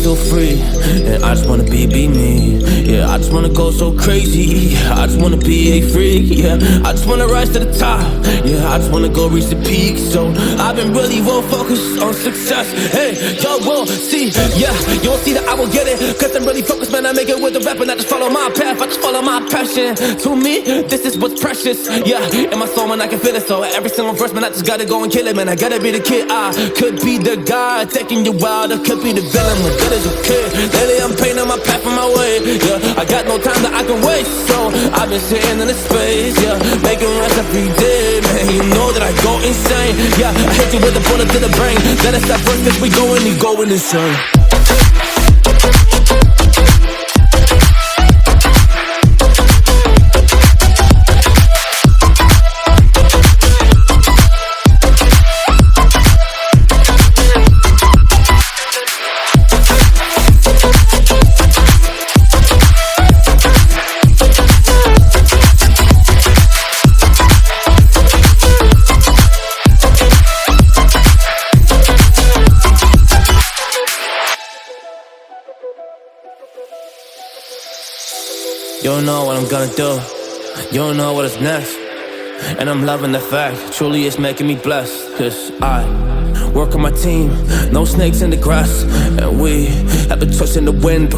feel free, and I just wanna be me. Yeah, I just wanna go so crazy. I just wanna be a freak. Yeah, I just wanna rise to the top. Yeah, I just wanna go reach the peak. So I've been really well focused on success. Hey, y'all will see. Yeah, you won't see that I will get it, cause I'm really focused, man. I make it with the rap and I just follow my path. I just follow my passion. To me, this is what's precious. Yeah, in my soul, man, I can feel it. So every single verse, man, I just gotta go and kill it, man. I gotta be the kid. I could be the guy taking you wild, I could be the villain, but good as a kid. Lately I'm painting my path on my way. Yeah, I got no time that I can waste, so I've been sitting in the space. Yeah, making rest every day, man. You know that I go insane. Yeah, I hit you with a bullet to the brain. Let us stop first, cause we going insane. You don't know what I'm gonna do. You don't know what is next. And I'm loving the fact, truly it's making me blessed. Cause I work on my team, no snakes in the grass. And we have a touch in the wind.